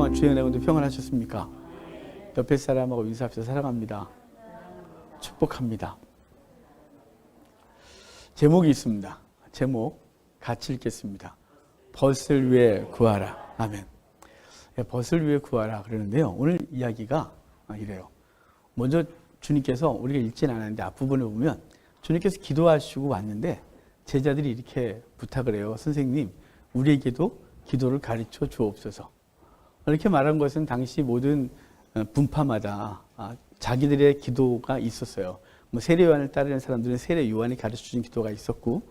동안 주의 은혜가 평안하셨습니까? 옆에 사람하고 인사합시다. 사랑합니다. 축복합니다. 제목이 있습니다. 제목 같이 읽겠습니다. 벗을 위해 구하라. 아멘. 벗을 위해 구하라 그러는데요. 오늘 이야기가 이래요. 먼저 주님께서 우리가 읽진 않았는데 앞부분에 보면 주님께서 기도하시고 왔는데 제자들이 이렇게 부탁을 해요. 선생님, 우리에게도 기도를 가르쳐 주옵소서. 이렇게 말한 것은 당시 모든 분파마다 자기들의 기도가 있었어요. 뭐 세례요한을 따르는 사람들은 세례요한이 가르쳐 준 기도가 있었고,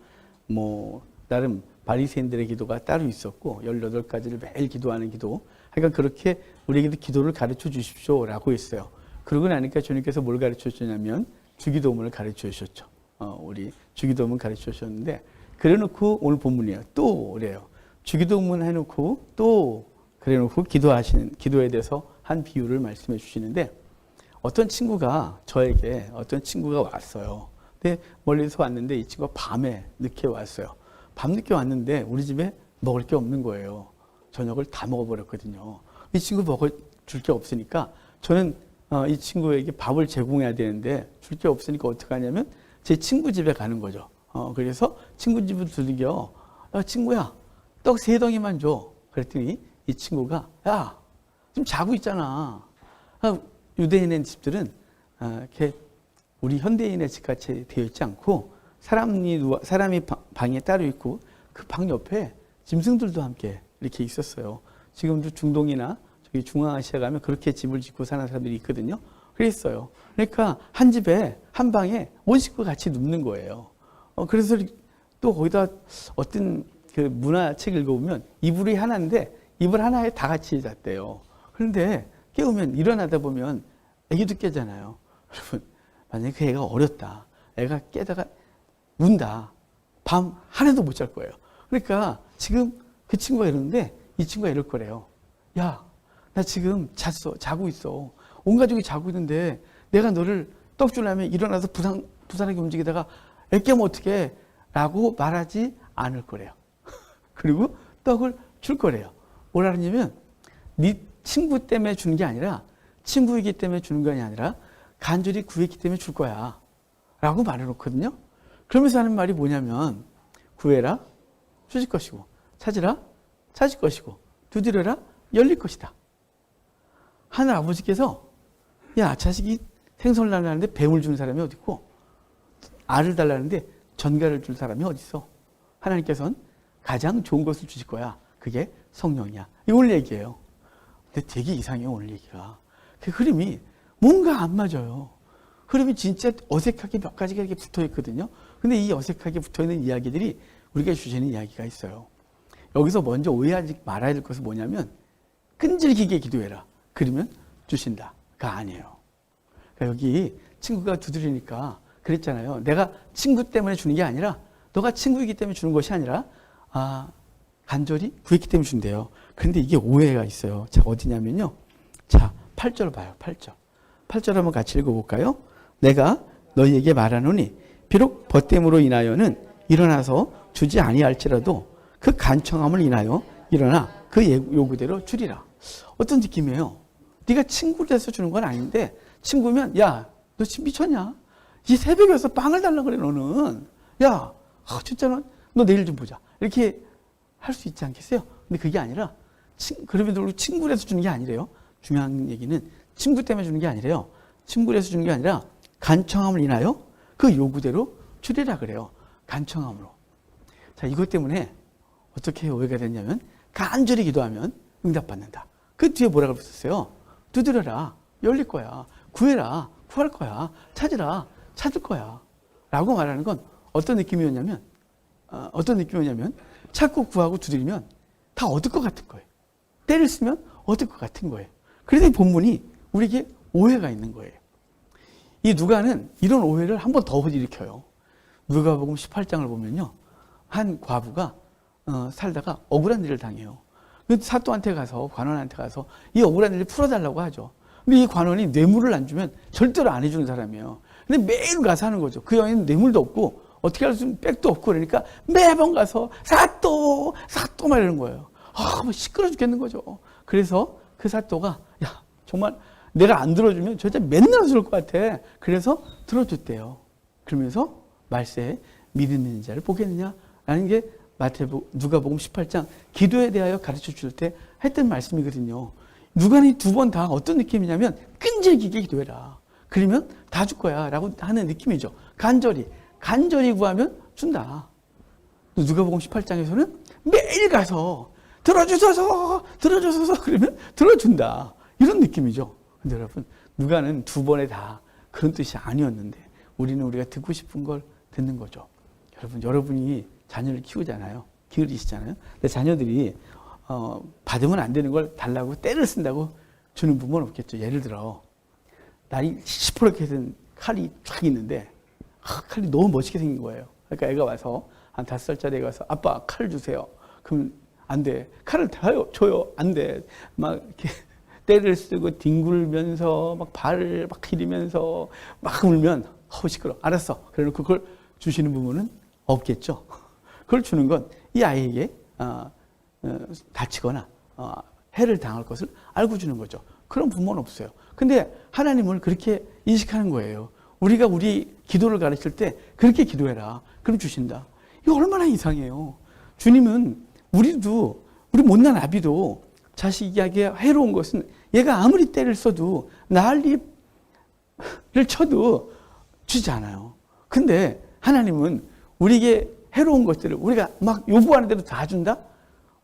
뭐 나름 바리새인들의 기도가 따로 있었고, 18가지를 매일 기도하는 기도. 그러니까 그렇게 우리에게도 기도를 가르쳐 주십시오라고 했어요. 그러고 나니까 주님께서 뭘 가르쳐 주냐면 주기도문을 가르쳐 주셨죠. 우리 주기도문 가르쳐 주셨는데, 그래놓고 오늘 본문이에요. 또 그래요. 주기도문 해놓고 또 그래놓고 기도에 대해서 한 비유를 말씀해 주시는데, 어떤 친구가 저에게 어떤 친구가 왔어요. 근데 멀리서 왔는데 이 친구가 밤에 늦게 왔어요. 밤늦게 왔는데 우리 집에 먹을 게 없는 거예요. 저녁을 다 먹어버렸거든요. 이 친구 먹을 줄 게 없으니까 저는 이 친구에게 밥을 제공해야 되는데 줄 게 없으니까 어떻게 하냐면 제 친구 집에 가는 거죠. 그래서 친구 집을 두들겨. 친구야, 떡 3덩이만 줘. 그랬더니 이 친구가, 야, 지금 자고 있잖아. 유대인의 집들은 이렇게 우리 현대인의 집같이 되어 있지 않고 사람이 방에 따로 있고 그 방 옆에 짐승들도 함께 이렇게 있었어요. 지금도 중동이나 저기 중앙아시아 가면 그렇게 집을 짓고 사는 사람들이 있거든요. 그랬어요. 그러니까 한 집에 한 방에 온 식구가 같이 눕는 거예요. 그래서 또 거기다 어떤 그 문화책 읽어보면 이불이 하나인데 이불 하나에 다 같이 잤대요. 그런데 깨우면 일어나다 보면 애기도 깨잖아요. 여러분, 만약에 그 애가 어렸다. 애가 깨다가 운다. 밤 하나도 못 잘 거예요. 그러니까 지금 그 친구가 이러는데 이 친구가 이럴 거래요. 야, 나 지금 자고 있어. 온 가족이 자고 있는데 내가 너를 떡 주려면 일어나서 부산하게 움직이다가 애 깨면 어떡해? 라고 말하지 않을 거래요. 그리고 떡을 줄 거래요. 뭐라 그러냐면 네 친구 때문에 주는 게 아니라 친구이기 때문에 주는 게 아니라 간절히 구했기 때문에 줄 거야 라고 말해놓거든요. 그러면서 하는 말이 뭐냐면 구해라 주실 것이고 찾으라 찾을 것이고 두드려라 열릴 것이다. 하늘 아버지께서 야, 자식이 생선을 달라는데 뱀을 주는 사람이 어디 있고 알을 달라는데 전갈을 줄 사람이 어디 있어. 하나님께서는 가장 좋은 것을 주실 거야. 그게 성령이야. 이 오늘 얘기예요. 근데 되게 이상해요, 오늘 얘기가. 그 흐름이 뭔가 안 맞아요. 흐름이 진짜 어색하게 몇 가지가 이렇게 붙어 있거든요. 근데 이 어색하게 붙어 있는 이야기들이 우리가 주시는 이야기가 있어요. 여기서 먼저 오해하지 말아야 될 것은 뭐냐면 끈질기게 기도해라. 그러면 주신다가 아니에요. 그러니까 여기 친구가 두드리니까 그랬잖아요. 내가 친구 때문에 주는 게 아니라 너가 친구이기 때문에 주는 것이 아니라 간절히 구했기 때문에 준대요. 그런데 이게 오해가 있어요. 자, 어디냐면요. 자, 8절 봐요. 8절 한번 같이 읽어볼까요? 내가 너희에게 말하노니 비록 벗됨으로 인하여는 일어나서 주지 아니할지라도 그 간청함을 인하여 일어나 그 요구대로 주리라. 어떤 느낌이에요? 네가 친구를 돼서 주는 건 아닌데 친구면 야, 너 지금 미쳤냐? 이 새벽에 와서 빵을 달라고 그래 너는. 야, 진짜 너 내일 좀 보자. 이렇게 할 수 있지 않겠어요? 근데 그게 아니라 그러면 친구라서 주는 게 아니래요. 중요한 얘기는 친구 때문에 주는 게 아니래요. 친구라서 주는 게 아니라 간청함을 인하여 그 요구대로 주리라 그래요. 간청함으로. 자, 이것 때문에 어떻게 오해가 됐냐면 간절히 기도하면 응답받는다. 그 뒤에 뭐라고 썼어요? 두드려라 열릴 거야. 구해라 구할 거야. 찾으라 찾을 거야. 라고 말하는 건 어떤 느낌이었냐면 찾고 구하고 두드리면 다 얻을 것 같은 거예요. 때를 쓰면 얻을 것 같은 거예요. 그래서 이 본문이 우리에게 오해가 있는 거예요. 이 누가는 이런 오해를 한 번 더 일으켜요. 누가복음 18장을 보면요. 한 과부가 살다가 억울한 일을 당해요. 사또한테 가서 관원한테 가서 이 억울한 일을 풀어달라고 하죠. 근데 이 관원이 뇌물을 안 주면 절대로 안 해주는 사람이에요. 근데 매일 가서 하는 거죠. 그 여인은 뇌물도 없고 어떻게 할 수 있는 백도 없고 그러니까 매번 가서 사또 막 이러는 거예요. 뭐 시끄러 죽겠는 거죠. 그래서 그 사또가 야 정말 내가 안 들어주면 저 여자 맨날 죽을 것 같아. 그래서 들어줬대요. 그러면서 말세에 믿는 자를 보겠느냐라는 게 누가복음 18장 기도에 대하여 가르쳐 줄 때 했던 말씀이거든요. 누가는 두 번 다 어떤 느낌이냐면 끈질기게 기도해라. 그러면 다 줄 거야 라고 하는 느낌이죠. 간절히 구하면 준다. 누가복음 18장에서는 매일 가서 들어주소서 그러면 들어준다. 이런 느낌이죠. 근데 여러분 누가는 두 번에 다 그런 뜻이 아니었는데 우리는 우리가 듣고 싶은 걸 듣는 거죠. 여러분이 자녀를 키우잖아요. 기르시잖아요. 근데 자녀들이 받으면 안 되는 걸 달라고 때를 쓴다고 주는 부모는 없겠죠. 예를 들어 날이 시퍼렇게 된 칼이 쫙 있는데 칼이 너무 멋있게 생긴 거예요. 그러니까 애가 와서 한 5살짜리 애가 와서 아빠 칼 주세요. 그럼 안 돼. 칼을 줘요. 안 돼. 막 이렇게 때를 쓰고 뒹굴면서 막 발을 막 디디면서 막 울면 시끄러. 알았어. 그래놓고 그걸 주시는 부모는 없겠죠. 그걸 주는 건 이 아이에게 다치거나 해를 당할 것을 알고 주는 거죠. 그런 부모는 없어요. 근데 하나님을 그렇게 인식하는 거예요. 우리가 우리 기도를 가르칠 때 그렇게 기도해라. 그럼 주신다. 이거 얼마나 이상해요. 주님은 우리 못난 아비도 자식에게 해로운 것은 얘가 아무리 때를 써도 난리를 쳐도 주지 않아요. 근데 하나님은 우리에게 해로운 것들을 우리가 막 요구하는 대로 다 준다?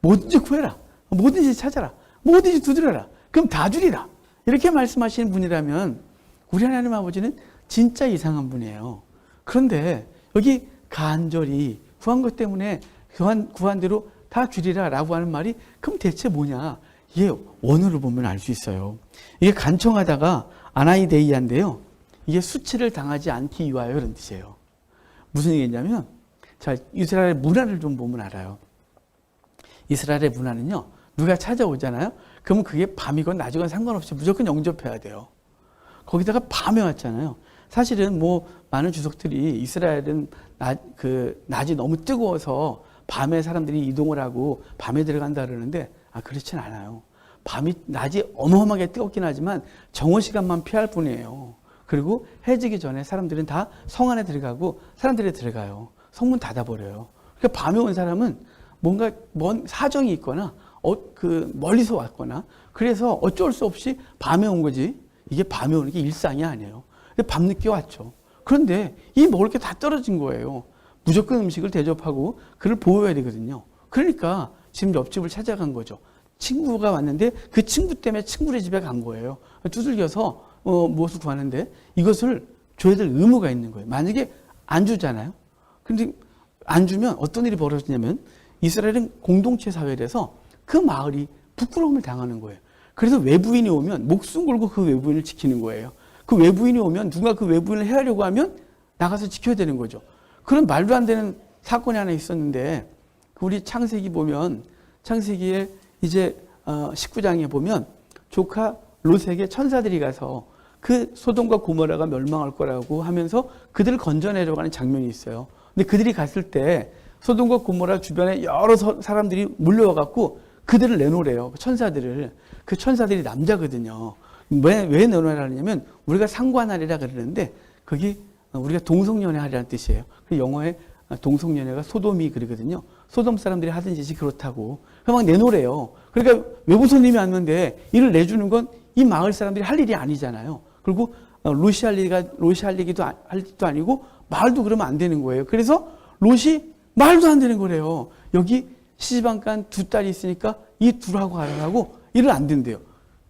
뭐든지 구해라. 뭐든지 찾아라. 뭐든지 두드려라. 그럼 다 주리라. 이렇게 말씀하시는 분이라면 우리 하나님 아버지는 진짜 이상한 분이에요. 그런데 여기 간절히 구한 것 때문에 구한 대로 다 주리라 라고 하는 말이 그럼 대체 뭐냐? 이게 원어를 보면 알 수 있어요. 이게 간청하다가 아나이데이아인데요. 이게 수치를 당하지 않기 위하여 이런 뜻이에요. 무슨 얘기냐면 자, 이스라엘의 문화를 좀 보면 알아요. 이스라엘의 문화는요. 누가 찾아오잖아요. 그러면 그게 밤이건 낮이건 상관없이 무조건 영접해야 돼요. 거기다가 밤에 왔잖아요. 사실은 많은 주석들이 이스라엘은 낮이 너무 뜨거워서 밤에 사람들이 이동을 하고 밤에 들어간다 그러는데 그렇진 않아요. 낮이 어마어마하게 뜨겁긴 하지만 정오 시간만 피할 뿐이에요. 그리고 해지기 전에 사람들은 다 성 안에 들어가고 사람들이 들어가요. 성문 닫아버려요. 그러니까 밤에 온 사람은 뭔가 먼 사정이 있거나 멀리서 왔거나 그래서 어쩔 수 없이 밤에 온 거지 이게 밤에 오는 게 일상이 아니에요. 밤늦게 왔죠. 그런데 이 먹을 게 다 떨어진 거예요. 무조건 음식을 대접하고 그를 보호해야 되거든요. 그러니까 지금 옆집을 찾아간 거죠. 친구가 왔는데 그 친구 때문에 친구네 집에 간 거예요. 두들겨서 무엇을 구하는데 이것을 줘야 될 의무가 있는 거예요. 만약에 안 주잖아요. 그런데 안 주면 어떤 일이 벌어지냐면 이스라엘은 공동체 사회라서 그 마을이 부끄러움을 당하는 거예요. 그래서 외부인이 오면 목숨 걸고 그 외부인을 지키는 거예요. 그 외부인이 오면 누가 그 외부인을 해하려고 하면 나가서 지켜야 되는 거죠. 그런 말도 안 되는 사건이 하나 있었는데 우리 창세기에 이제 19장에 보면 조카 롯에게 천사들이 가서 그 소돔과 고모라가 멸망할 거라고 하면서 그들을 건져내려고 하는 장면이 있어요. 근데 그들이 갔을 때 소돔과 고모라 주변에 여러 사람들이 몰려와 갖고 그들을 내놓으래요. 천사들을. 그 천사들이 남자거든요. 왜 내놓으라냐면 우리가 상관하리라 그러는데 거기 우리가 동성연애하리라는 뜻이에요. 그 영어에 동성연애가 소돔이 그러거든요. 소돔 사람들이 하던 짓이 그렇다고. 막 내놓으래요. 그러니까 외부 손님이 왔는데 이를 내주는 건 이 마을 사람들이 할 일이 아니잖아요. 그리고 롯이 할 얘기도 아니고 말도 그러면 안 되는 거예요. 그래서 롯이 말도 안 되는 거래요. 여기 시집안간 두 딸이 있으니까 이 둘하고 가라고 일을 안 된대요.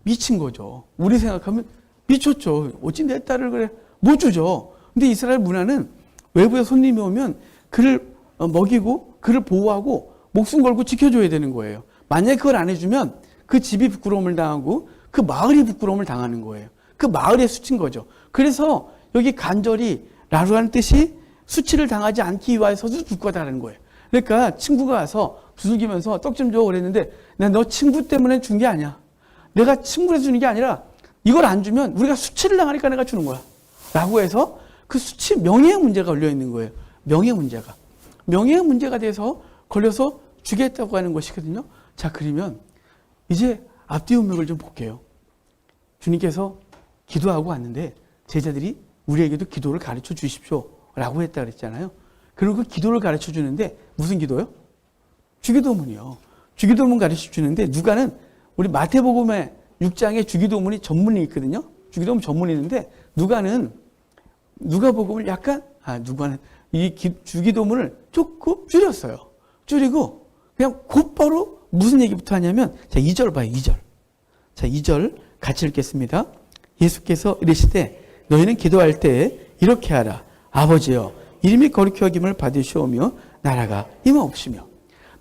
미친 거죠. 우리 생각하면 미쳤죠. 어찌 내 딸을 그래 못 주죠. 근데 이스라엘 문화는 외부에 손님이 오면 그를 먹이고 그를 보호하고 목숨 걸고 지켜줘야 되는 거예요. 만약에 그걸 안 해주면 그 집이 부끄러움을 당하고 그 마을이 부끄러움을 당하는 거예요. 그 마을에 수치인 거죠. 그래서 여기 간절히 라루라는 뜻이 수치를 당하지 않기 위해서도 줄 거다라는 거예요. 그러니까 친구가 와서 두들기면서 떡 좀 줘 그랬는데 너 친구 때문에 준 게 아니야. 내가 친구를 주는 게 아니라 이걸 안 주면 우리가 수치를 당하니까 내가 주는 거야. 라고 해서 그 수치 명예의 문제가 걸려 있는 거예요. 명예의 문제가 돼서 걸려서 주겠다고 하는 것이거든요. 자, 그러면 이제 앞뒤 문맥을 좀 볼게요. 주님께서 기도하고 왔는데 제자들이 우리에게도 기도를 가르쳐 주십시오 라고 했다 그랬잖아요. 그리고 그 기도를 가르쳐 주는데 무슨 기도요? 주기도문이요. 주기도문 가르쳐 주는데 누가는 우리 마태복음의 6장에 주기도문이 전문이 있거든요. 주기도문 전문이 있는데 누가복음을 누가는 이 주기도문을 조금 줄였어요. 줄이고 그냥 곧바로 무슨 얘기부터 하냐면 자 2절 봐요. 2절. 자 2절 같이 읽겠습니다. 예수께서 이르시되 너희는 기도할 때 이렇게 하라. 아버지여 이름이 거룩히 여김을 받으시오며 나라가 임하옵시며.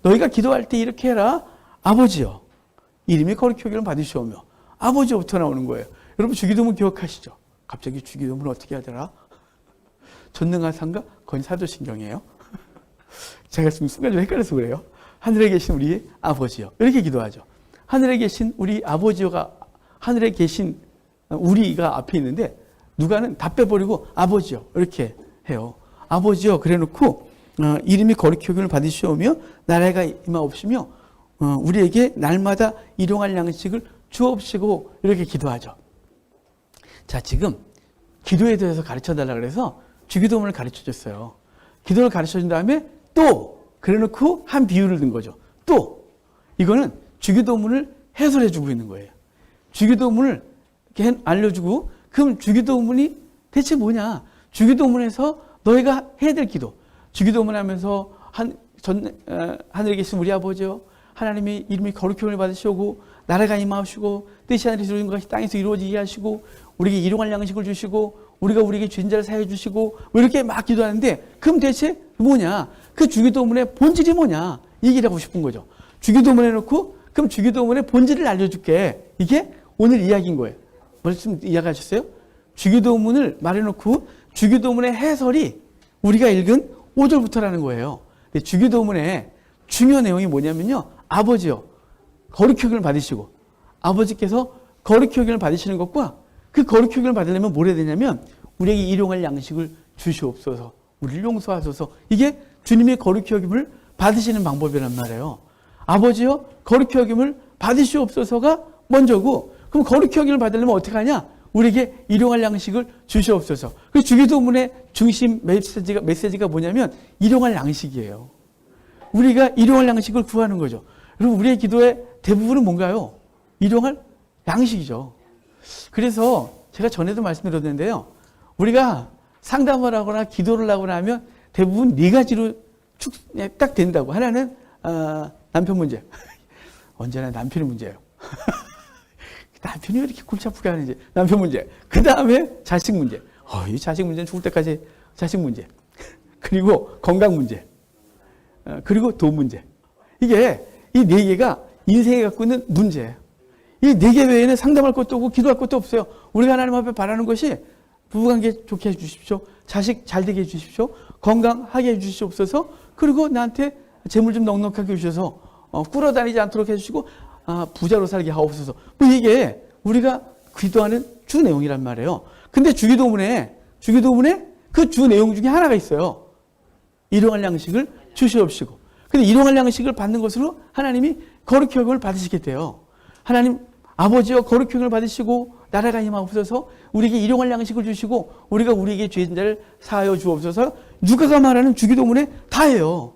너희가 기도할 때 이렇게 해라. 아버지여 이름이 거룩히 여김을 받으시오며. 아버지부터 나오는 거예요. 여러분 주기도문 기억하시죠? 갑자기 주기도문 어떻게 하더라? 전능하상가? 그건 사도신경이에요. 제가 지금 순간적으로 헷갈려서 그래요. 하늘에 계신 우리 아버지여 이렇게 기도하죠. 하늘에 계신 우리 아버지여가 하늘에 계신 우리가 앞에 있는데 누가는 다 빼버리고 아버지여 이렇게 해요. 아버지여 그래놓고 이름이 거룩히 여김을 받으시오며 나라가 임하옵시며 우리에게 날마다 일용할 양식을 주옵시고 이렇게 기도하죠. 자 지금 기도에 대해서 가르쳐달라 그래서 주기도문을 가르쳐줬어요. 기도를 가르쳐준 다음에 또 그래놓고 한 비유를 든 거죠. 또 이거는 주기도문을 해설해주고 있는 거예요. 주기도문을 이렇게 알려주고 그럼 주기도문이 대체 뭐냐? 주기도문에서 너희가 해야 될 기도. 주기도문 하면서 하늘에 계신 우리 아버지여 하나님의 이름이 거룩히 여김을 받으시고 나라가 임하시고 뜻이 하늘에서 이루어진 것이 땅에서 이루어지게 하시고 우리에게 일용할 양식을 주시고 우리가 우리에게 죄인 자를 사해 주시고 이렇게 막 기도하는데 그럼 대체 뭐냐? 그 주기도문의 본질이 뭐냐? 얘기를 하고 싶은 거죠. 주기도문 해놓고 그럼 주기도문의 본질을 알려줄게. 이게 오늘 이야기인 거예요. 말씀 이해하셨어요? 주기도문을 말해놓고 주기도문의 해설이 우리가 읽은 5절부터라는 거예요. 근데 주기도문의 중요 내용이 뭐냐면요. 아버지요. 거룩히 여김을 받으시고 아버지께서 거룩히 여김을 받으시는 것과 그 거룩히 여김을 받으려면 뭘 해야 되냐면 우리에게 일용할 양식을 주시옵소서. 우리를 용서하소서. 이게 주님의 거룩히 여김을 받으시는 방법이란 말이에요. 아버지요 거룩히 여김을 받으시옵소서가 먼저고 그럼 거룩히 여김을 받으려면 어떻게 하냐? 우리에게 일용할 양식을 주시옵소서. 그 주기도문의 중심 메시지가 뭐냐면 일용할 양식이에요. 우리가 일용할 양식을 구하는 거죠. 여러분 우리의 기도의 대부분은 뭔가요? 일용할 양식이죠. 그래서 제가 전에도 말씀드렸는데요. 우리가 상담을 하거나 기도를 하거나 하면 대부분 네 가지로 딱 된다고. 하나는 남편 문제. 언제나 남편이 문제예요. 남편이 왜 이렇게 골치 아프게 하는지. 남편 문제. 그 다음에 자식 문제. 이 자식 문제는 죽을 때까지 자식 문제. 그리고 건강 문제. 그리고 돈 문제. 이게 이 네 개가 인생에 갖고 있는 문제예요. 이 네 개 외에는 상담할 것도 없고 기도할 것도 없어요. 우리가 하나님 앞에 바라는 것이 부부관계 좋게 해주십시오. 자식 잘 되게 해주십시오. 건강하게 해주시옵소서. 그리고 나한테 재물 좀 넉넉하게 해주셔서 꿇어다니지 않도록 해주시고 부자로 살게 하옵소서. 뭐 이게 우리가 기도하는 주 내용이란 말이에요. 근데 주기도문에 그 주 내용 중에 하나가 있어요. 일용할 양식을 주시옵시고. 근데 일용할 양식을 받는 것으로 하나님이 거룩히 여김을 받으시게 돼요. 하나님 아버지여 거룩히 여김을 받으시고 나라가 임하옵소서. 우리에게 일용할 양식을 주시고 우리가 우리에게 죄인 자를 사하여 주옵소서. 누가가 말하는 주기도문에 다예요.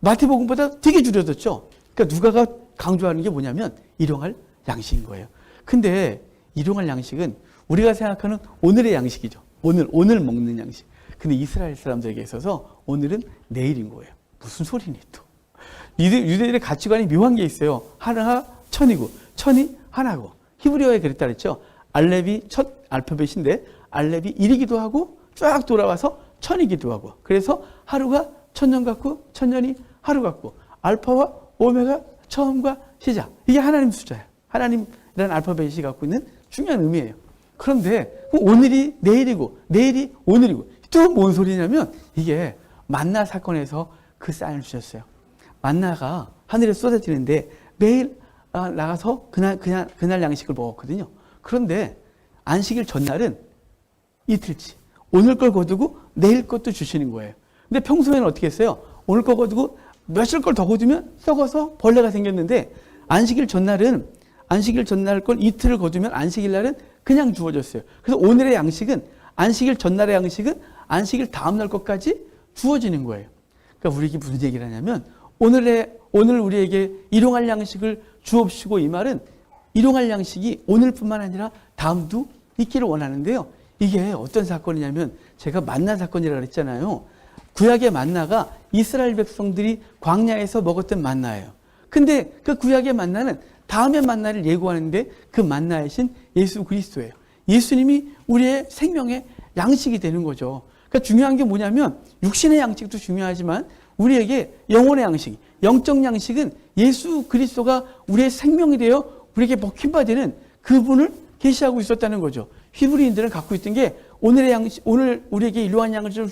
마태복음보다 되게 줄여졌죠. 그러니까 누가가 강조하는 게 뭐냐면 일용할 양식인 거예요. 근데 일용할 양식은 우리가 생각하는 오늘의 양식이죠. 오늘 먹는 양식. 근데 이스라엘 사람들에게 있어서 오늘은 내일인 거예요. 무슨 소리니 또. 유대인의 가치관이 묘한 게 있어요. 하나가 천이고 천이 하나고. 히브리어에 그랬다 그랬죠. 알렙이 첫 알파벳인데 알렙이 1이기도 하고 쫙 돌아와서 천이기도 하고. 그래서 하루가 천년 같고 천년이 하루 같고. 알파와 오메가 처음과 시작. 이게 하나님 숫자예요. 하나님이라는 알파벳이 갖고 있는 중요한 의미예요. 그런데 오늘이 내일이고 내일이 오늘이고 또 뭔 소리냐면 이게 만나 사건에서 그 사인을 주셨어요. 만나가 하늘에 쏟아지는데 매일 나가서 그날 양식을 먹었거든요. 그런데 안식일 전날은 이틀치. 오늘 걸 거두고 내일 것도 주시는 거예요. 근데 평소에는 어떻게 했어요? 오늘 거 거두고 며칠 걸 더 거두면 썩어서 벌레가 생겼는데 안식일 전날은 안식일 전날 걸 이틀을 거두면 안식일 날은 그냥 주어졌어요. 그래서 오늘의 양식은 안식일 전날의 양식은 안식일 다음 날 것까지 주어지는 거예요. 그러니까 우리에게 무슨 얘기를 하냐면 오늘 우리에게 일용할 양식을 주옵시고, 이 말은 일용할 양식이 오늘뿐만 아니라 다음도 있기를 원하는데요. 이게 어떤 사건이냐면 제가 만나 사건이라고 그랬잖아요. 구약의 만나가 이스라엘 백성들이 광야에서 먹었던 만나예요. 근데 그 구약의 만나는 다음의 만나를 예고하는데 그 만나이신 예수 그리스도예요. 예수님이 우리의 생명의 양식이 되는 거죠. 그러니까 중요한 게 뭐냐면 육신의 양식도 중요하지만 우리에게 영혼의 양식, 영적 양식은 예수 그리스도가 우리의 생명이 되어 우리에게 먹힌바되는 그분을 계시하고 있었다는 거죠. 히브리인들은 갖고 있던 게 오늘의 양식, 오늘 우리에게 일용할 양식을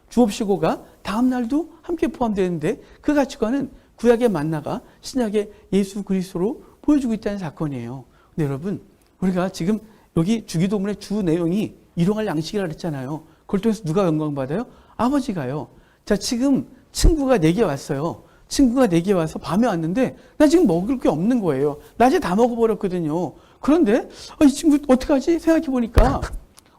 주옵시고가 다음 날도 함께 포함되는데 그 가치관은 구약의 만나가 신약의 예수 그리스도로 보여주고 있다는 사건이에요. 근데 여러분, 우리가 지금 여기 주기도문의 주 내용이 일용할 양식이라고 했잖아요. 그걸 통해서 누가 영광받아요? 아버지가요. 자, 지금 친구가 내게 왔어요. 친구가 내게 와서 밤에 왔는데 나 지금 먹을 게 없는 거예요. 낮에 다 먹어버렸거든요. 그런데 이 친구 어떡하지? 생각해보니까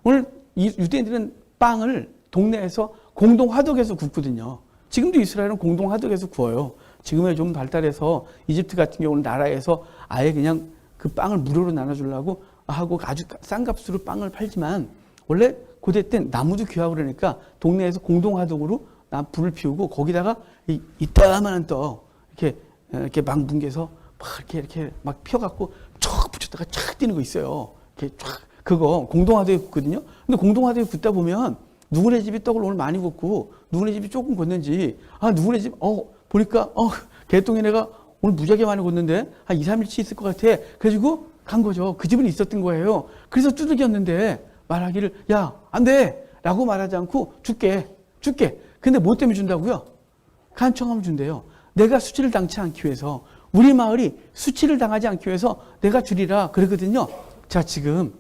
오늘 유대인들은 빵을 동네에서 공동 화덕에서 굽거든요. 지금도 이스라엘은 공동 화덕에서 구워요. 지금은 좀 발달해서 이집트 같은 경우는 나라에서 아예 그냥 그 빵을 무료로 나눠주려고 하고 아주 싼 값으로 빵을 팔지만 원래 고대 땐 나무도 귀하고 그러니까 동네에서 공동 화덕으로 불을 피우고 거기다가 이따만한 떡 이렇게 막 뭉개서 막 이렇게 막 펴갖고 쫙 붙였다가 쫙 뛰는 거 있어요. 이렇게 쫙 그거 공동화되게 굽거든요. 근데 공동화되게 굽다 보면 누구네 집이 떡을 오늘 많이 굽고 누구네 집이 조금 굽는지 누구네 집 보니까 개똥이네가 오늘 무지하게 많이 굽는데 한 2, 3일치 있을 것 같아. 그래가지고 간 거죠. 그 집은 있었던 거예요. 그래서 두들겼는데 말하기를 야, 안 돼! 라고 말하지 않고 줄게. 근데 뭐 때문에 준다고요? 간청하면 준대요. 내가 수치를 당치 않기 위해서, 우리 마을이 수치를 당하지 않기 위해서 내가 주리라 그러거든요. 자, 지금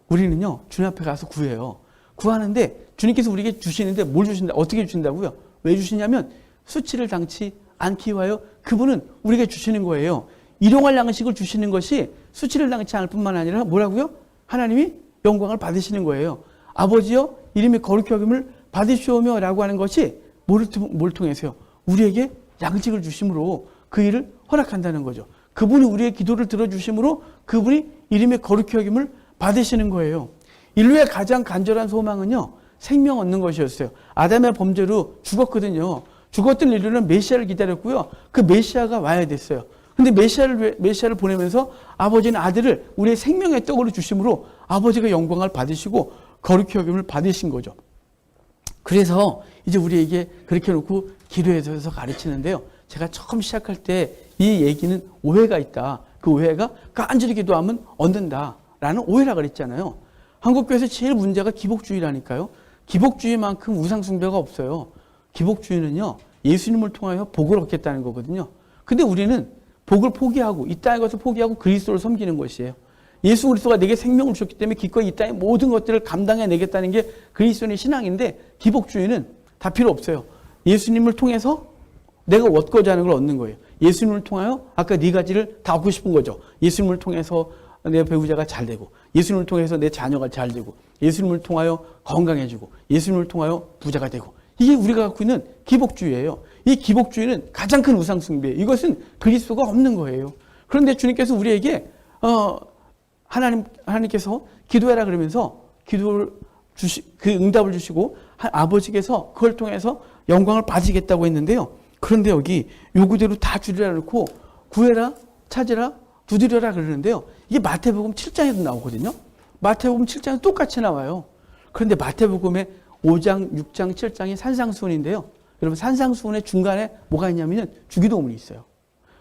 우리는요, 주님 앞에 가서 구해요. 구하는데 주님께서 우리에게 주시는데 뭘 주신다? 어떻게 주신다고요? 왜 주시냐면 수치를 당치 않기 위하여 그분은 우리에게 주시는 거예요. 일용할 양식을 주시는 것이 수치를 당치 않을 뿐만 아니라 뭐라고요? 하나님이 영광을 받으시는 거예요. 아버지여 이름이 거룩히 여김을 받으시오며 라고 하는 것이 뭘 통해서요? 우리에게 양식을 주심으로 그 일을 허락한다는 거죠. 그분이 우리의 기도를 들어주심으로 그분이 이름의 거룩히 여김을 받으시는 거예요. 인류의 가장 간절한 소망은요, 생명 얻는 것이었어요. 아담의 범죄로 죽었거든요. 죽었던 인류는 메시아를 기다렸고요. 그 메시아가 와야 됐어요. 근데 메시아를 보내면서 아버지는 아들을 우리의 생명의 떡으로 주심으로 아버지가 영광을 받으시고 거룩히 여김을 받으신 거죠. 그래서 이제 우리에게 그렇게 놓고 기도에 대해서 가르치는데요. 제가 처음 시작할 때 이 얘기는 오해가 있다. 그 오해가 간절히 기도하면 얻는다라는 오해라 그랬잖아요. 한국교회에서 제일 문제가 기복주의라니까요. 기복주의만큼 우상숭배가 없어요. 기복주의는요, 예수님을 통하여 복을 얻겠다는 거거든요. 근데 우리는 복을 포기하고 이 땅에 가서 포기하고 그리스도를 섬기는 것이에요. 예수 그리스도가 내게 생명을 주셨기 때문에 기꺼이 이 땅의 모든 것들을 감당해내겠다는 게 그리스도인의 신앙인데 기복주의는 다 필요 없어요. 예수님을 통해서 내가 얻고자 하는 걸 얻는 거예요. 예수님을 통하여 아까 네 가지를 다 얻고 싶은 거죠. 예수님을 통해서 내 배우자가 잘 되고, 예수님을 통해서 내 자녀가 잘 되고, 예수님을 통하여 건강해지고, 예수님을 통하여 부자가 되고, 이게 우리가 갖고 있는 기복주의예요. 이 기복주의는 가장 큰 우상숭배예요. 이것은 그리스도가 없는 거예요. 그런데 주님께서 우리에게 하나님께서 기도해라 그러면서 그 응답을 주시고 아버지께서 그걸 통해서 영광을 받으시겠다고 했는데요. 그런데 여기 요구대로 다 주리라 놓고 구해라, 찾으라, 두드려라 그러는데요. 이게 마태복음 7장에도 나오거든요. 마태복음 7장에 똑같이 나와요. 그런데 마태복음의 5장, 6장, 7장이 산상수훈인데요. 여러분 산상수훈의 중간에 뭐가 있냐면 주기도문이 있어요.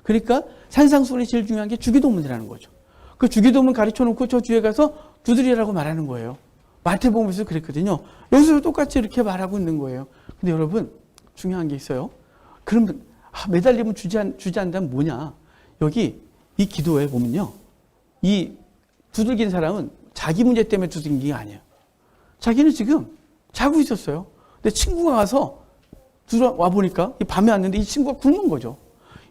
그러니까 산상수훈이 제일 중요한 게 주기도문이라는 거죠. 그 주기도문 가르쳐 놓고 저 뒤에 가서 두드리라고 말하는 거예요. 마태복음에서 그랬거든요. 여기서도 똑같이 이렇게 말하고 있는 거예요. 근데 여러분 중요한 게 있어요. 그러면 매달리면 주지 않는다면 뭐냐? 여기 이 기도에 보면요. 이 두들긴 사람은 자기 문제 때문에 두들긴 게 아니에요. 자기는 지금 자고 있었어요. 근데 친구가 와서 들어와 보니까 밤에 왔는데 이 친구가 굶은 거죠.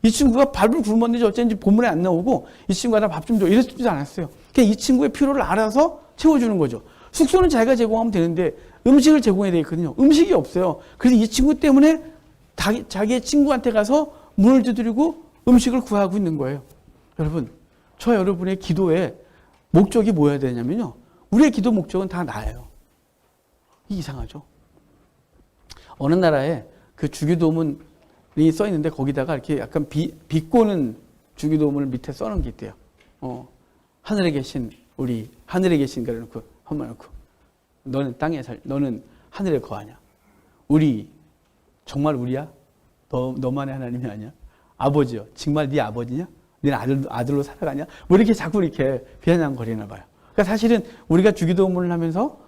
이 친구가 밥을 굶었는지 어쩐지 본문에 안 나오고 이 친구가 나 밥 좀 줘 이랬지도 않았어요. 그냥 이 친구의 필요를 알아서 채워주는 거죠. 숙소는 자기가 제공하면 되는데 음식을 제공해야 되거든요. 음식이 없어요. 그래서 이 친구 때문에 자기의 친구한테 가서 문을 두드리고 음식을 구하고 있는 거예요. 여러분, 저 여러분의 기도의 목적이 뭐여야 되냐면요. 우리의 기도 목적은 다 나예요. 이상하죠? 어느 나라에 그 주기도문이 써 있는데 거기다가 이렇게 약간 비꼬는 주기도문을 밑에 써놓은 게 있대요. 하늘에 계신 우리, 하늘에 계신 그래놓고 한번 놓고 너는 땅에 너는 하늘에 거하냐? 우리 정말 우리야? 너만의 하나님이 아니야? 아버지요. 정말 네 아버지냐? 네 아들로 살아가냐? 뭐 이렇게 자꾸 이렇게 비아냥거리나 봐요. 그러니까 사실은 우리가 주기도문을 하면서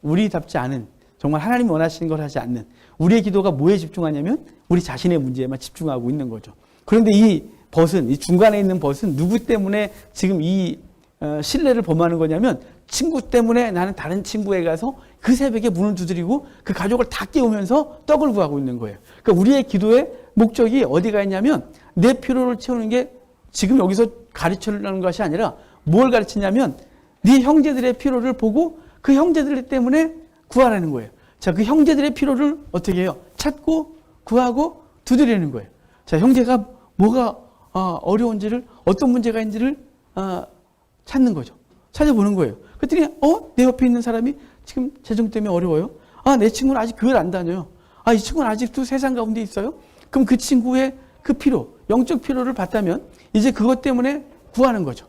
우리답지 않은 정말 하나님이 원하시는 걸 하지 않는 우리의 기도가 뭐에 집중하냐면 우리 자신의 문제에만 집중하고 있는 거죠. 그런데 이 중간에 있는 벗은 누구 때문에 지금 이 신뢰를 범하는 거냐면 친구 때문에 나는 다른 친구에 가서 그 새벽에 문을 두드리고 그 가족을 다 깨우면서 떡을 구하고 있는 거예요. 그러니까 우리의 기도의 목적이 어디가 있냐면 내 필요를 채우는 게 지금 여기서 가르치려는 것이 아니라 뭘 가르치냐면 네 형제들의 필요를 보고 그 형제들 때문에 구하라는 거예요. 자, 그 형제들의 필요를 어떻게 해요? 찾고 구하고 두드리는 거예요. 자, 형제가 뭐가 어려운지를 어떤 문제가 있는지를 찾는 거죠. 찾아보는 거예요. 그랬더니 내 옆에 있는 사람이 지금 재정 때문에 어려워요. 내 친구는 아직 교회를 안 다녀요. 이 친구는 아직도 세상 가운데 있어요. 그럼 그 친구의 그 필요, 영적 필요를 봤다면 이제 그것 때문에 구하는 거죠.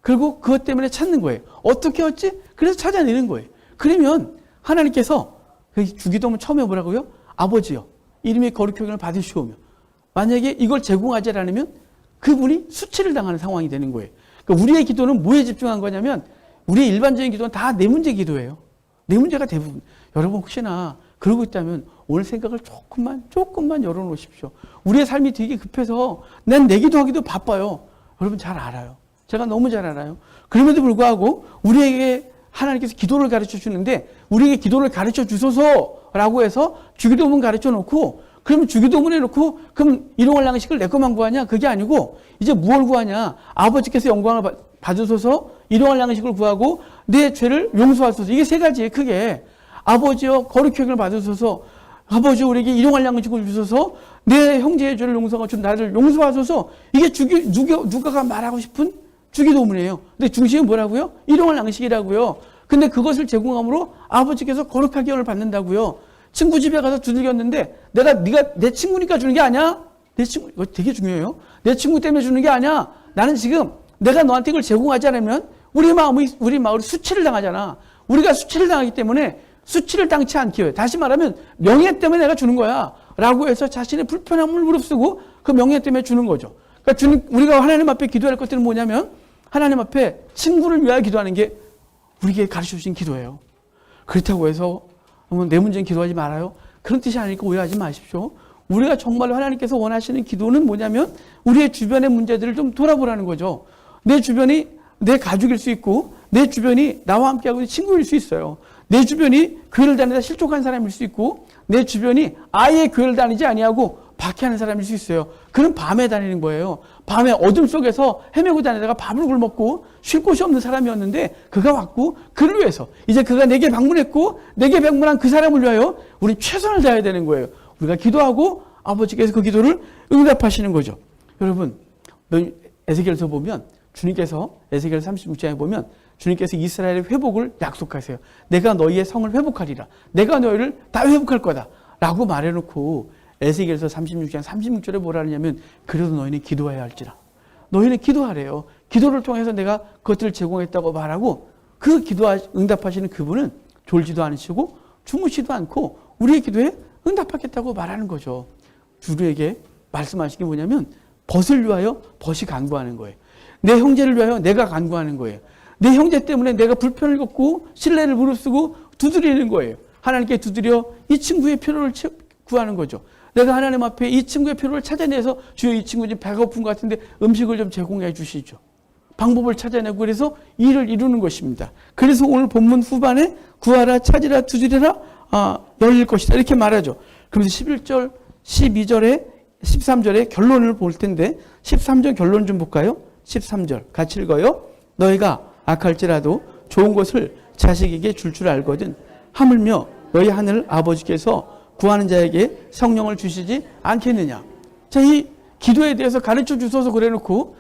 그리고 그것 때문에 찾는 거예요. 어떻게 했지? 그래서 찾아내는 거예요. 그러면 하나님께서 주기도문 처음에 뭐라고요? 아버지요. 이름의 거룩히 여김을 받으시오며. 만약에 이걸 제공하지 않으면 그분이 수치를 당하는 상황이 되는 거예요. 그러니까 우리의 기도는 뭐에 집중한 거냐면 우리의 일반적인 기도는 다 내 문제 기도예요. 내 문제가 대부분. 여러분 혹시나 그러고 있다면 오늘 생각을 조금만 열어놓으십시오. 우리의 삶이 되게 급해서 난 내 기도하기도 바빠요. 여러분 잘 알아요. 제가 너무 잘 알아요. 그럼에도 불구하고 우리에게 하나님께서 기도를 가르쳐 주는데 우리에게 기도를 가르쳐 주소서라고 해서 주기도문 가르쳐 놓고 그러면 주기도문 해놓고 그럼 일용할 양식을 내 것만 구하냐? 그게 아니고 이제 무엇을 구하냐? 아버지께서 영광을 받으소서 일용할 양식을 구하고 내 죄를 용서하소서. 이게 세 가지예요. 크게. 아버지여 거룩히 여김을 받으소서. 아버지 우리에게 일용할 양식을 주소서. 내 형제의 죄를 용서하고 좀 나를 용서하소서. 이게 누가가 말하고 싶은 주기도문이에요. 근데 중심은 뭐라고요? 일용할 양식이라고요. 근데 그것을 제공함으로 아버지께서 거룩하게 여김을 받는다고요. 친구 집에 가서 두들겼는데 네가 내 친구니까 주는 게 아니야? 내 친구 이거 되게 중요해요. 내 친구 때문에 주는 게 아니야. 나는 지금 내가 너한테 이걸 제공하지 않으면 우리 마을이 수치를 당하잖아. 우리가 수치를 당하기 때문에 수치를 당치 않기 위해 다시 말하면 명예 때문에 내가 주는 거야. 라고 해서 자신의 불편함을 무릅쓰고 그 명예 때문에 주는 거죠. 그러니까 우리가 하나님 앞에 기도할 것들은 뭐냐면 하나님 앞에 친구를 위하여 기도하는 게 우리에게 가르쳐 주신 기도예요. 그렇다고 해서 내 문제는 기도하지 말아요. 그런 뜻이 아니니까 오해하지 마십시오. 우리가 정말로 하나님께서 원하시는 기도는 뭐냐면 우리의 주변의 문제들을 좀 돌아보라는 거죠. 내 주변이 내 가족일 수 있고 내 주변이 나와 함께하고 있는 친구일 수 있어요. 내 주변이 교회를 다니다 실족한 사람일 수 있고 내 주변이 아예 교회를 다니지 아니하고 박해하는 사람일 수 있어요. 그는 밤에 다니는 거예요. 밤에 어둠 속에서 헤매고 다니다가 밥을 굶었고 쉴 곳이 없는 사람이었는데 그가 왔고 그를 위해서 이제 그가 내게 방문했고 내게 방문한 그 사람을 위하여 우리 최선을 다해야 되는 거예요. 우리가 기도하고 아버지께서 그 기도를 응답하시는 거죠. 여러분 에스겔서 보면 주님께서 에스겔 36장에 보면 주님께서 이스라엘의 회복을 약속하세요. 내가 너희의 성을 회복하리라. 내가 너희를 다 회복할 거다. 라고 말해놓고 에스겔서 36장 36절에 뭐라 하냐면 그래도 너희는 기도해야 할지라. 너희는 기도하래요. 기도를 통해서 내가 그것들을 제공했다고 말하고 그 응답하시는 그분은 졸지도 않으시고 주무시도 않고 우리의 기도에 응답하겠다고 말하는 거죠. 주류에게 말씀하신 게 뭐냐면 벗을 위하여 벗이 간구하는 거예요. 내 형제를 위하여 내가 간구하는 거예요. 내 형제 때문에 내가 불편을 겪고 신뢰를 무릅쓰고 두드리는 거예요. 하나님께 두드려 이 친구의 필요를 구하는 거죠. 내가 하나님 앞에 이 친구의 필요를 찾아내서 주여 이 친구 지금 배고픈 것 같은데 음식을 좀 제공해 주시죠. 방법을 찾아내고 그래서 일을 이루는 것입니다. 그래서 오늘 본문 후반에 구하라 찾으라 두드리라 열릴 것이다 이렇게 말하죠. 그러면서 11절 12절에 13절의 결론을 볼 텐데 13절 결론 좀 볼까요? 13절 같이 읽어요. 너희가 악할지라도 좋은 것을 자식에게 줄 알거든 하물며 너희 하늘 아버지께서 구하는 자에게 성령을 주시지 않겠느냐. 자, 이 기도에 대해서 가르쳐 주셔서 그래놓고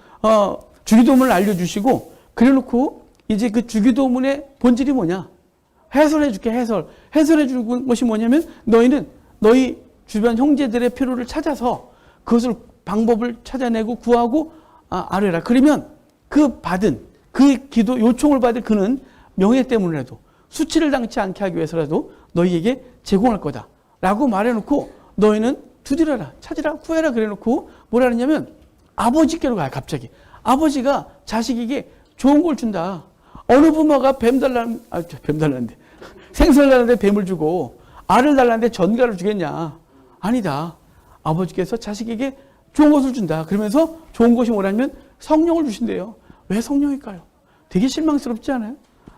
주기도문을 알려주시고 그래놓고 이제 그 주기도문의 본질이 뭐냐? 해설해 줄게. 해설해 주는 것이 뭐냐면 너희는 너희 주변 형제들의 필요를 찾아서 그것을 방법을 찾아내고 구하고 아뢰라. 그러면 그 받은 그 기도 요청을 받은 그는 명예 때문이라도 수치를 당치 않게 하기 위해서라도 너희에게 제공할 거다 라고 말해놓고 너희는 두드려라 찾으라 구해라 그래놓고 뭐라 그러냐면 아버지께로 가요. 갑자기 아버지가 자식에게 좋은 걸 준다. 어느 부모가 뱀 달라는데 생선을 달라는데 뱀을 주고 알을 달라는데 전갈을 주겠냐. 아니다. 아버지께서 자식에게 좋은 것을 준다. 그러면서 좋은 것이 뭐라면 성령을 주신대요. 왜 성령일까요? 되게 실망스럽지 않아요?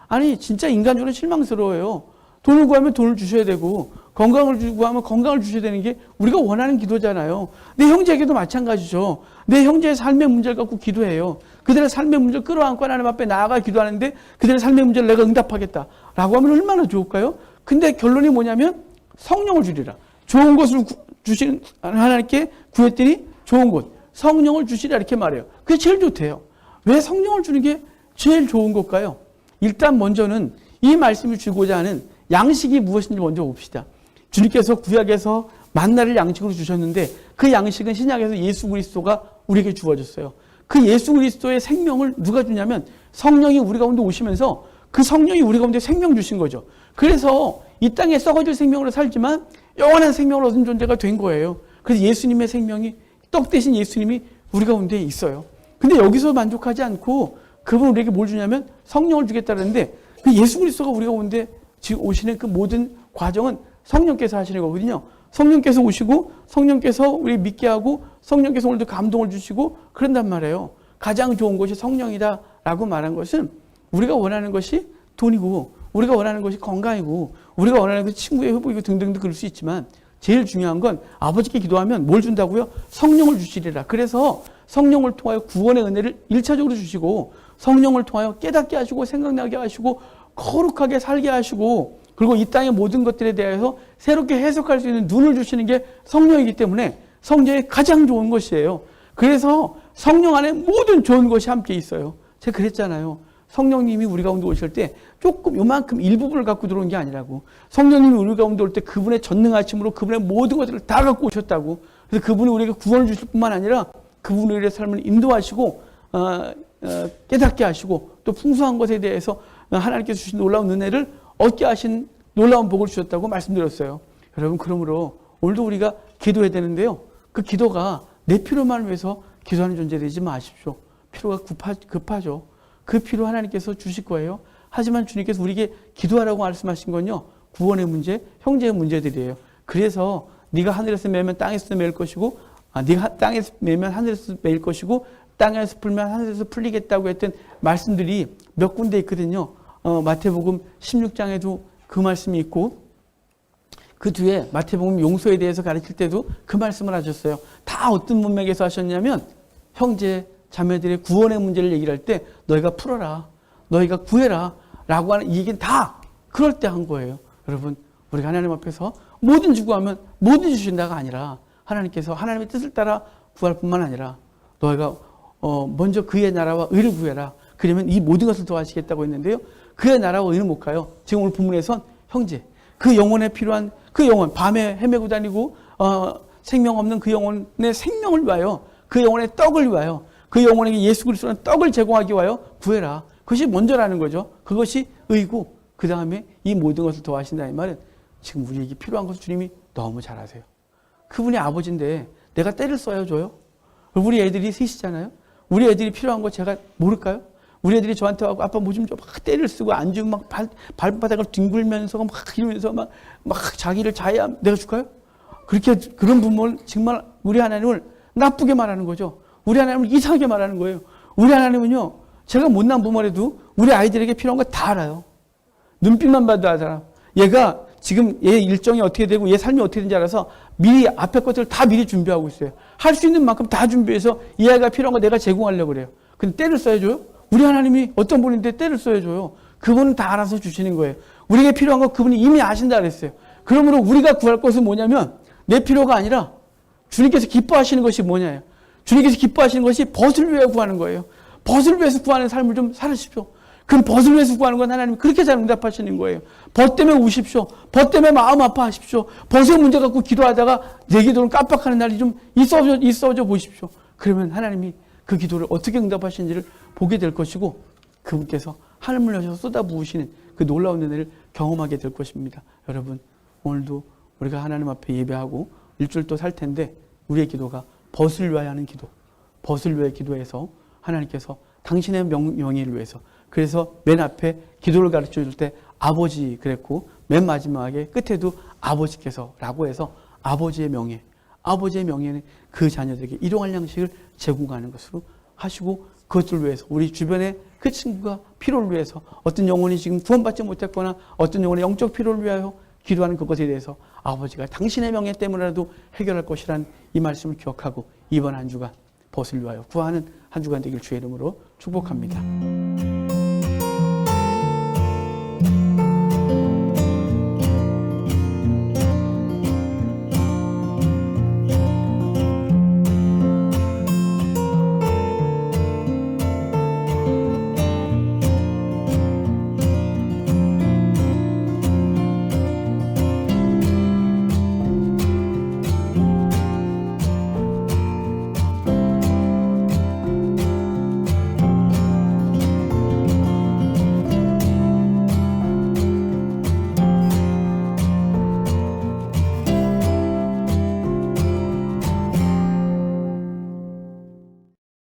아니 진짜 인간적으로 실망스러워요. 돈을 구하면 돈을 주셔야 되고 건강을 구하면 건강을 주셔야 되는 게 우리가 원하는 기도잖아요. 내 형제에게도 마찬가지죠. 내 형제의 삶의 문제를 갖고 기도해요. 그들의 삶의 문제를 끌어안고 하나님 앞에 나아가 기도하는데 그들의 삶의 문제를 내가 응답하겠다라고 하면 얼마나 좋을까요? 근데 결론이 뭐냐면 성령을 주리라. 좋은 것을 주신 하나님께 구했더니 좋은 것 성령을 주시라 이렇게 말해요. 그게 제일 좋대요. 왜 성령을 주는 게 제일 좋은 걸까요? 일단 먼저는 이 말씀을 주고자 하는 양식이 무엇인지 먼저 봅시다. 주님께서 구약에서 만나를 양식으로 주셨는데 그 양식은 신약에서 예수 그리스도가 우리에게 주어졌어요. 그 예수 그리스도의 생명을 누가 주냐면 성령이 우리 가운데 오시면서 그 성령이 우리 가운데 생명 주신 거죠. 그래서 이 땅에 썩어질 생명으로 살지만 영원한 생명을 얻은 존재가 된 거예요. 그래서 예수님의 생명이 떡 대신 예수님이 우리 가운데 있어요. 근데 여기서 만족하지 않고 그분 우리에게 뭘 주냐면 성령을 주겠다는데 그 예수 그리스도가 우리 가운데 지금 오시는 그 모든 과정은 성령께서 하시는 거거든요. 성령께서 오시고 성령께서 우리 믿게 하고 성령께서 오늘도 감동을 주시고 그런단 말이에요. 가장 좋은 것이 성령이다라고 말한 것은 우리가 원하는 것이 돈이고 우리가 원하는 것이 건강이고 우리가 원하는 것이 친구의 회복이고 등등등 그럴 수 있지만 제일 중요한 건 아버지께 기도하면 뭘 준다고요? 성령을 주시리라. 그래서 성령을 통하여 구원의 은혜를 1차적으로 주시고 성령을 통하여 깨닫게 하시고 생각나게 하시고 거룩하게 살게 하시고 그리고 이 땅의 모든 것들에 대해서 새롭게 해석할 수 있는 눈을 주시는 게 성령이기 때문에 성령이 가장 좋은 것이에요. 그래서 성령 안에 모든 좋은 것이 함께 있어요. 제가 그랬잖아요. 성령님이 우리 가운데 오실 때 조금 요만큼 일부분을 갖고 들어온 게 아니라고. 성령님이 우리 가운데 올 때 그분의 전능하심으로 그분의 모든 것들을 다 갖고 오셨다고. 그래서 그분이 우리에게 구원을 주실 뿐만 아니라 그분이 우리의 삶을 인도하시고 깨닫게 하시고 또 풍성한 것에 대해서 하나님께서 주신 놀라운 은혜를 얻게 하신 놀라운 복을 주셨다고 말씀드렸어요. 여러분 그러므로 오늘도 우리가 기도해야 되는데요. 그 기도가 내 필요만 위해서 기도하는 존재 되지 마십시오. 필요가 급하죠. 그 필요 하나님께서 주실 거예요. 하지만 주님께서 우리에게 기도하라고 말씀하신 건요. 구원의 문제, 형제의 문제들이에요. 그래서 네가 하늘에서 매면 땅에서 매일 것이고 네가 땅에서 매면 하늘에서 매일 것이고 땅에서 풀면 하늘에서 풀리겠다고 했던 말씀들이 몇 군데 있거든요. 마태복음 16장에도 그 말씀이 있고 그 뒤에 마태복음 용서에 대해서 가르칠 때도 그 말씀을 하셨어요. 다 어떤 문맥에서 하셨냐면 형제 자매들의 구원의 문제를 얘기를 할 때 너희가 풀어라. 너희가 구해라. 라고 하는 이 얘기는 다 그럴 때 한 거예요. 여러분 우리가 하나님 앞에서 뭐든 주구하면 뭐든 주신다가 아니라 하나님께서 하나님의 뜻을 따라 구할 뿐만 아니라 너희가 먼저 그의 나라와 의를 구해라. 그러면 이 모든 것을 더하시겠다고 했는데요. 그의 나라와 의는 못 가요. 지금 오늘 본문에선 형제, 그 영혼에 필요한 그 영혼, 밤에 헤매고 다니고 생명 없는 그 영혼의 생명을 위하여 그 영혼의 떡을 위하여 그 영혼에게 예수 그리스도는 떡을 제공하기 위하여 구해라. 그것이 먼저라는 거죠. 그것이 의고 그 다음에 이 모든 것을 더하신다 이 말은 지금 우리에게 필요한 것을 주님이 너무 잘 아세요. 그분이 아버지인데 내가 때를 써야 줘요? 우리 애들이 셋이잖아요. 우리 애들이 필요한 거 제가 모를까요? 우리 애들이 저한테 와서 아빠 뭐 좀 줘 막 때를 쓰고 안 주고 막 발바닥을 뒹굴면서 막 이러면서 막 자기를 자야 내가 줄까요? 그렇게 그런 부모를 정말 우리 하나님을 나쁘게 말하는 거죠. 우리 하나님을 이상하게 말하는 거예요. 우리 하나님은요. 제가 못난 부모라도 우리 아이들에게 필요한 거 다 알아요. 눈빛만 봐도 알아. 얘가 지금 얘 일정이 어떻게 되고 얘 삶이 어떻게 되는지 알아서 미리 앞에 것들을 다 미리 준비하고 있어요. 할 수 있는 만큼 다 준비해서 이 아이가 필요한 거 내가 제공하려고 그래요. 근데 때를 써야줘요? 우리 하나님이 어떤 분인데 때를 써야줘요? 그분은 다 알아서 주시는 거예요. 우리에게 필요한 거 그분이 이미 아신다 그랬어요. 그러므로 우리가 구할 것은 뭐냐면 내 필요가 아니라 주님께서 기뻐하시는 것이 뭐냐요. 주님께서 기뻐하시는 것이 벗을 위해 구하는 거예요. 벗을 위해서 구하는 삶을 좀 살으십시오. 그럼 벗을 위해서 구하는 건 하나님이 그렇게 잘 응답하시는 거예요. 벗 때문에 우십시오. 벗 때문에 마음 아파하십시오. 벗의 문제 갖고 기도하다가 내 기도를 깜빡하는 날이 좀 있어져 보십시오. 그러면 하나님이 그 기도를 어떻게 응답하시는지를 보게 될 것이고 그분께서 하늘을 여셔서 쏟아부으시는 그 놀라운 은혜를 경험하게 될 것입니다. 여러분 오늘도 우리가 하나님 앞에 예배하고 일주일 또 살 텐데 우리의 기도가 벗을 위하여 하는 기도, 벗을 위하여 기도해서 하나님께서 당신의 명예를 위해서 그래서 맨 앞에 기도를 가르쳐 줄 때 아버지 그랬고 맨 마지막에 끝에도 아버지께서 라고 해서 아버지의 명예는 그 자녀들에게 일용할 양식을 제공하는 것으로 하시고 그것을 위해서 우리 주변에 그 친구가 필요를 위해서 어떤 영혼이 지금 구원받지 못했거나 어떤 영혼의 영적 필요를 위하여 기도하는 그것에 대해서 아버지가 당신의 명예 때문에라도 해결할 것이란 이 말씀을 기억하고 이번 한 주간 벗을 위하여 구하는 한 주간 되길 주의 이름으로 축복합니다.